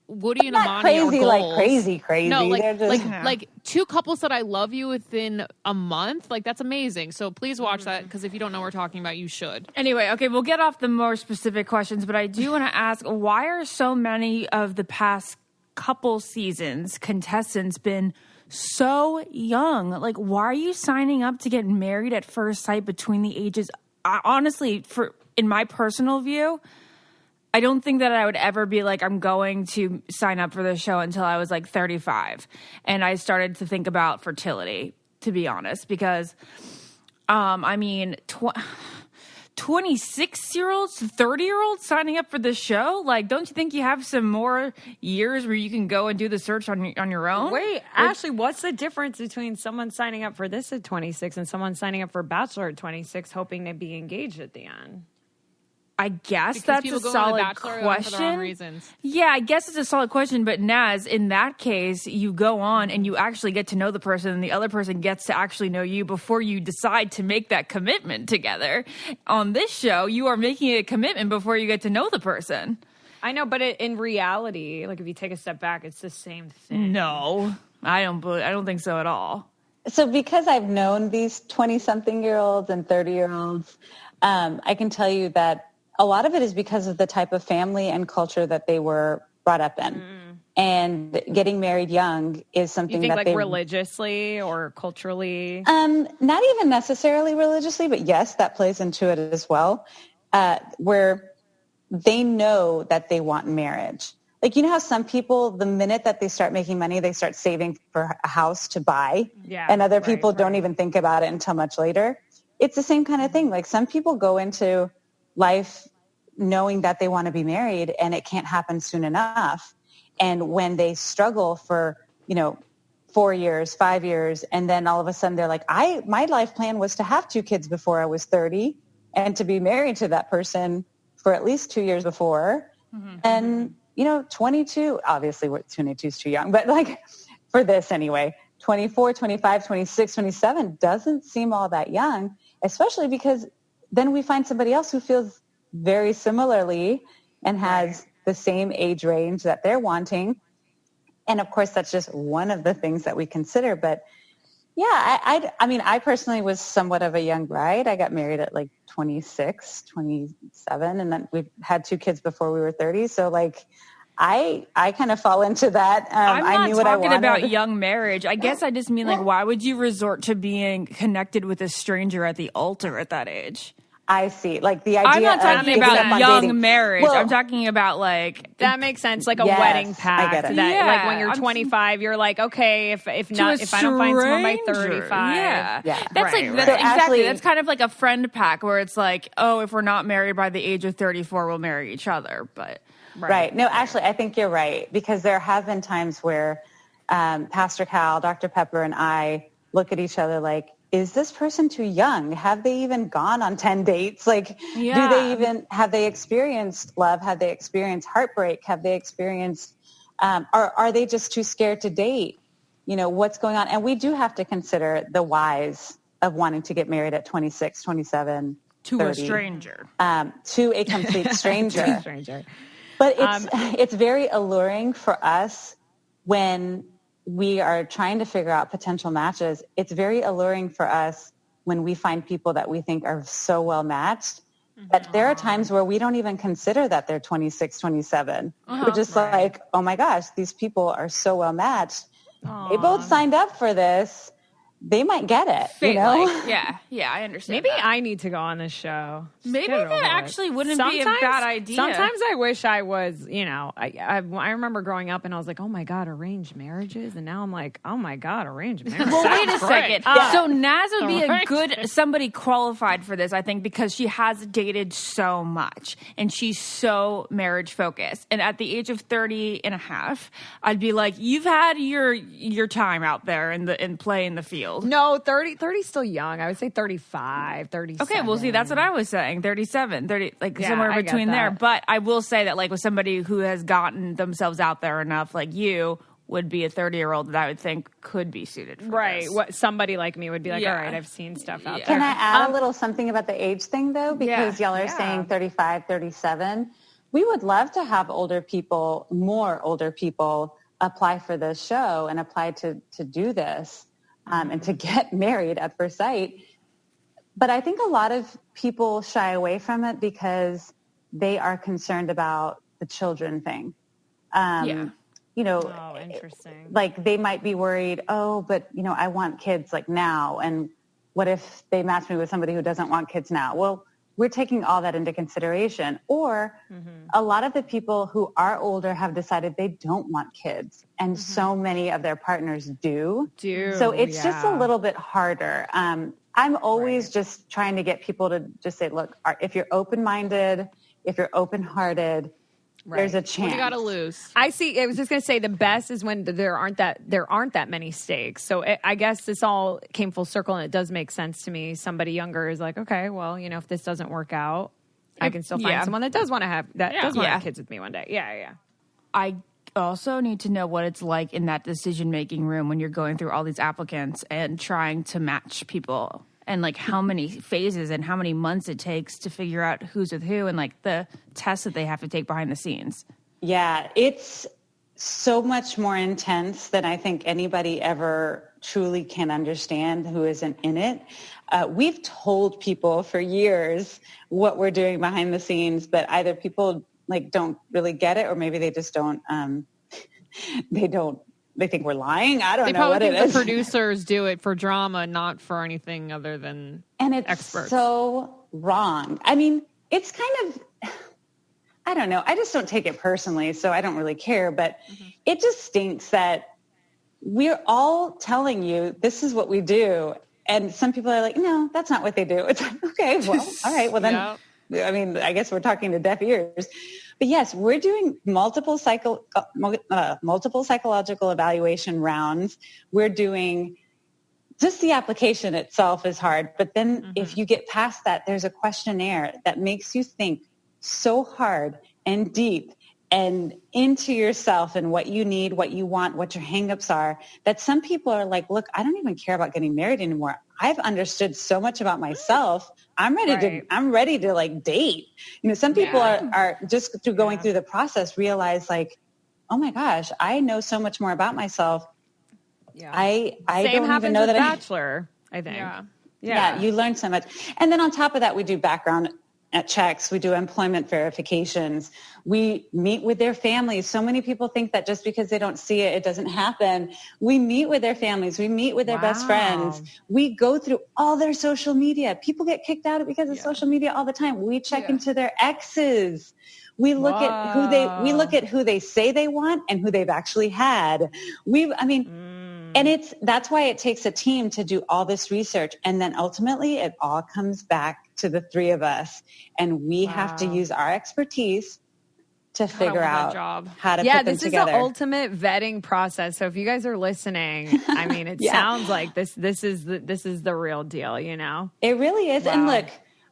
Woody and Amani crazy, are goals. like crazy. No, They're just, like two couples that I love you within a month. Like that's amazing. So please watch that, because if you don't know what we're talking about, you should. Anyway, okay, we'll get off the more specific questions, but I do want to ask, why are so many of the past couple seasons contestants been so young? Like, why are you signing up to get married at first sight between the ages? Honestly, in my personal view, I don't think that I would ever be like, I'm going to sign up for this show until I was like 35. And I started to think about fertility, to be honest, because, 26-year-olds, 30-year-olds signing up for this show? Like, don't you think you have some more years where you can go and do the search on your own? Wait, Ashley, what's the difference between someone signing up for this at 26 and someone signing up for Bachelor at 26 hoping to be engaged at the end? I guess that's a solid question. Yeah, I guess it's a solid question. But Naz, in that case, you go on and you actually get to know the person, and the other person gets to actually know you before you decide to make that commitment together. On this show, you are making a commitment before you get to know the person. I know, but in reality, like if you take a step back, it's the same thing. No, I don't think so at all. So because I've known these 20-something-year-olds and 30-year-olds, I can tell you that a lot of it is because of the type of family and culture that they were brought up in. And getting married young is something you think that like religiously or culturally? Not even necessarily religiously, but yes, that plays into it as well, where they know that they want marriage. Like, you know how some people, the minute that they start making money, they start saving for a house to buy, and other people don't even think about it until much later. It's the same kind of thing. Like, some people go into life knowing that they want to be married and it can't happen soon enough. And when they struggle for, 4 years, 5 years, and then all of a sudden they're like, my life plan was to have 2 kids before I was 30 and to be married to that person for at least 2 years before. And 22, obviously 22 is too young, but like for this anyway, 24, 25, 26, 27 doesn't seem all that young, especially because then we find somebody else who feels very similarly and has the same age range that they're wanting. And of course, that's just one of the things that we consider. But yeah, I mean, I personally was somewhat of a young bride. I got married at like 26, 27, and then we had 2 kids before we were 30. So like, I kind of fall into that. I'm I knew not what I talking wanted. about young marriage. I guess I just mean like, why would you resort to being connected with a stranger at the altar at that age? I see. Like the idea I'm not talking of picking up about on young dating. marriage. Well, I'm talking about like That makes sense, like a Yes, wedding I pact. get it. That Yeah, like when you're I'm 25, you're like, okay, if to not, a if I don't find someone by stranger. 35, Yeah. Yeah. That's Right, like right. that's So exactly. actually- That's kind of like a friend pack where it's like, oh, if we're not married by the age of 34, we'll marry each other. But Right. No, actually, I think you're right, because there have been times where Pastor Cal, Dr. Pepper, and I look at each other like, is this person too young? Have they even gone on 10 dates? Like, have they experienced love? Have they experienced heartbreak? Have they experienced, are they just too scared to date? What's going on? And we do have to consider the whys of wanting to get married at 26, 27, to 30, a stranger. to a complete stranger. stranger. But it's very alluring for us when we are trying to figure out potential matches. It's very alluring for us when we find people that we think are so well matched. But there are times where we don't even consider that they're 26, 27. We're just like, oh my gosh, these people are so well matched. They both signed up for this. They might get it, Fate-like. Yeah, I understand. Maybe that. I need to go on this show. Just Maybe get it over that with. actually wouldn't be a bad idea. Sometimes I wish I was, I remember growing up and I was like, oh my God, arranged marriages. And now I'm like, oh my God, arranged marriages. Well, wait a second. So Naz would be a Right. good somebody qualified for this, I think, because she has dated so much and she's so marriage focused. And at the age of 30 and a half, I'd be like, you've had your time out there and play in the field. No, 30 is still young. I would say 35, 37. Okay, well, see, that's what I was saying. 37, 30, like Yeah, somewhere I get between there. that. But I will say that, like, with somebody who has gotten themselves out there enough, like you, would be a 30-year-old that I would think could be suited for Right. this. What somebody like me would be like, Yeah. all right, I've seen stuff out Can there. I add a little something about the age thing, though? Because y'all are Yeah. saying 35, 37. We would love to have more older people apply for this show and apply to do this and to get married at first sight. But I think a lot of people shy away from it because they are concerned about the children thing. Yeah. Oh, interesting. Like they might be worried, but I want kids like now. And what if they match me with somebody who doesn't want kids now? Well, we're taking all that into consideration. Or a lot of the people who are older have decided they don't want kids. And so many of their partners do. So it's just a little bit harder. I'm always just trying to get people to just say, look, if you're open-minded, if you're open-hearted, there's a chance. What do you got to lose? I see. I was just going to say the best is when there aren't that many stakes. So I guess this all came full circle, and it does make sense to me. Somebody younger is like, okay, well, if this doesn't work out, I can still find someone that does want to have kids with me one day. Yeah. I also need to know what it's like in that decision-making room when you're going through all these applicants and trying to match people, and like how many phases and how many months it takes to figure out who's with who, and like the tests that they have to take behind the scenes. Yeah, it's so much more intense than I think anybody ever truly can understand who isn't in it. We've told people for years what we're doing behind the scenes, but either people like don't really get it, or maybe they just don't. They think we're lying. I don't know what it is. They probably think the producers do it for drama, not for anything other than and it's experts. So wrong. I mean, it's kind of, I don't know. I just don't take it personally, so I don't really care. But it just stinks that we're all telling you this is what we do. And some people are like, no, that's not what they do. It's like, okay, well, all right. Well, then, I mean, I guess we're talking to deaf ears. But yes, we're doing multiple psychological evaluation rounds. We're doing just the application itself is hard. But then if you get past that, there's a questionnaire that makes you think so hard and deep and into yourself and what you need, what you want, what your hangups are, that some people are like, look, I don't even care about getting married anymore. I've understood so much about myself. I'm ready to like date. You know, some people are just through going through the process, realize like, oh my gosh, I know so much more about myself. Yeah. I Same don't even know that Bachelor, I think. Yeah, you learn so much. And then on top of that, we do background checks. We do employment verifications. We meet with their families. So many people think that just because they don't see it, it doesn't happen. We meet with their families. We meet with their best friends. We go through all their social media. People get kicked out because of social media all the time. We check into their exes. We look at who they say they want and who they've actually had. And that's why it takes a team to do all this research. And then ultimately it all comes back to the three of us. And we have to use our expertise to figure out how to put them together. Yeah, this is the ultimate vetting process. So if you guys are listening, I mean, it sounds like this is the real deal, you know? It really is. Wow. And look,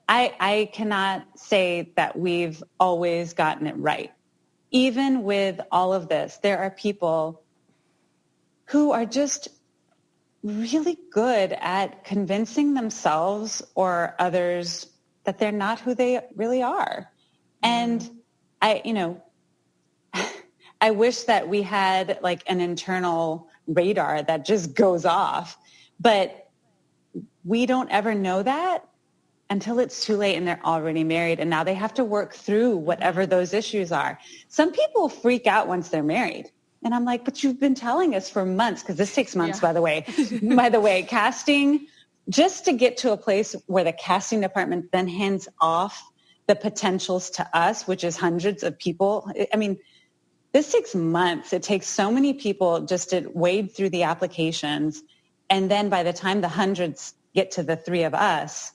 I cannot say that we've always gotten it right. Even with all of this, there are people who are just really good at convincing themselves or others that they're not who they really are. And I wish that we had like an internal radar that just goes off, but we don't ever know that until it's too late and they're already married. And now they have to work through whatever those issues are. Some people freak out once they're married. And I'm like, but you've been telling us for months, because this takes months, by the way, casting, just to get to a place where the casting department then hands off the potentials to us, which is hundreds of people. I mean, this takes months. It takes so many people just to wade through the applications. And then by the time the hundreds get to the three of us,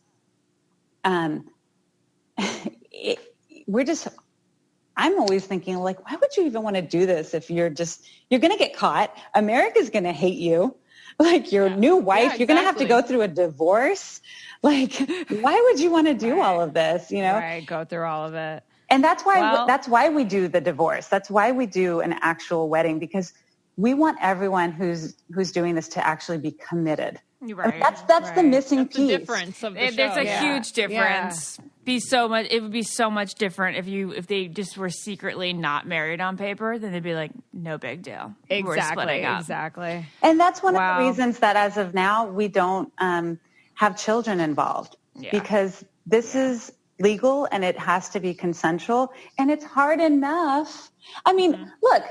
I'm always thinking like, why would you even want to do this if you're going to get caught? America's going to hate you. Like your new wife, you're going to have to go through a divorce. Like, why would you want to do all of this? You know, right. Go through all of it. And that's why we do the divorce. That's why we do an actual wedding, because we want everyone who's doing this to actually be committed. Right. I mean, that's the missing piece. The difference of the show. There's a huge difference. It would be so much different if they just were secretly not married on paper. Then they'd be like, no big deal. We're splitting up. Exactly. And that's one of the reasons that as of now we don't have children involved, because this is legal and it has to be consensual, and it's hard enough. I mean, look.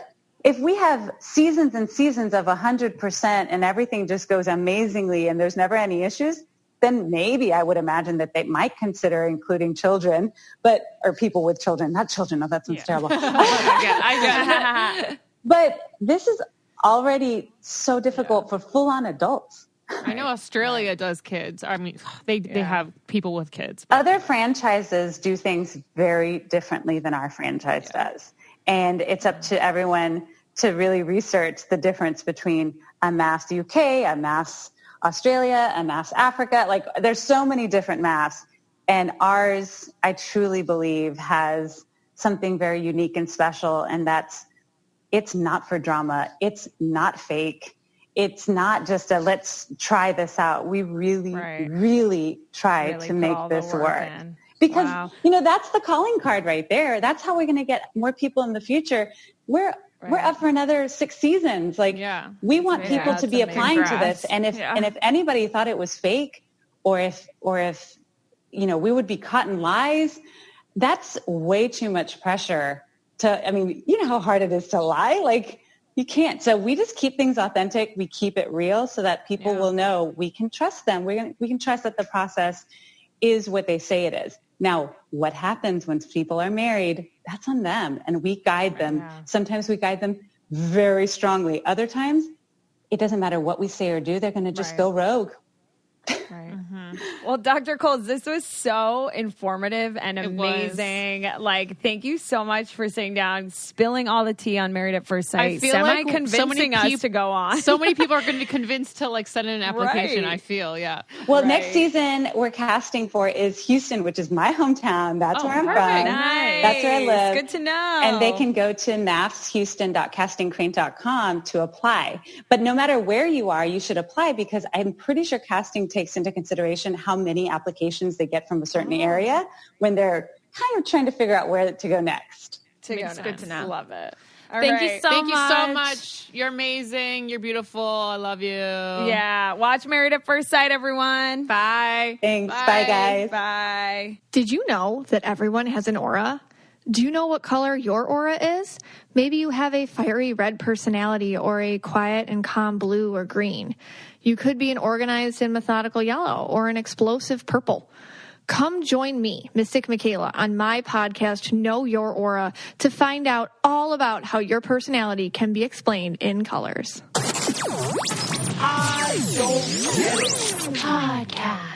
If we have seasons and seasons of 100% and everything just goes amazingly and there's never any issues, then maybe I would imagine that they might consider including children, or people with children, not children. Oh, that sounds terrible. I get it. But this is already so difficult for full-on adults. I know Australia does kids. I mean, they have people with kids. Other franchises do things very differently than our franchise does. And it's up to everyone to really research the difference between a mass UK, a mass Australia, a mass Africa. Like there's so many different mass. And ours, I truly believe, has something very unique and special. And it's not for drama. It's not fake. It's not just let's try this out. We really, really try to make this work. Because, that's the calling card right there. That's how we're going to get more people in the future. We're up for another 6 seasons. Like, we want people to be applying to this. And if anybody thought it was fake, or if we would be caught in lies, that's way too much pressure you know how hard it is to lie? Like, you can't. So we just keep things authentic. We keep it real so that people will know we can trust them. We can trust that the process is what they say it is. Now, what happens when people are married, that's on them. And we guide them. Sometimes we guide them very strongly. Other times, it doesn't matter what we say or do. They're going to just go rogue. Right. Well, Dr. Coles, this was so informative and amazing. Like, thank you so much for sitting down, spilling all the tea on Married at First Sight, semi-convincing us to go on. So many people are going to be convinced to like send in an application, I feel, Well, next season we're casting for is Houston, which is my hometown. That's where I'm from. Nice. That's where I live. Good to know. And they can go to nafshouston.castingcrane.com to apply. But no matter where you are, you should apply because I'm pretty sure casting takes into consideration how many applications they get from a certain area when they're kind of trying to figure out where to go next. It's good to know. Love it. Thank you so much. You're amazing. You're beautiful. I love you. Yeah. Watch Married at First Sight, everyone. Bye. Thanks. Bye guys. Bye. Did you know that everyone has an aura? Do you know what color your aura is? Maybe you have a fiery red personality or a quiet and calm blue or green. You could be an organized and methodical yellow or an explosive purple. Come join me, Mystic Michaela, on my podcast, Know Your Aura, to find out all about how your personality can be explained in colors. I don't get it. Podcast.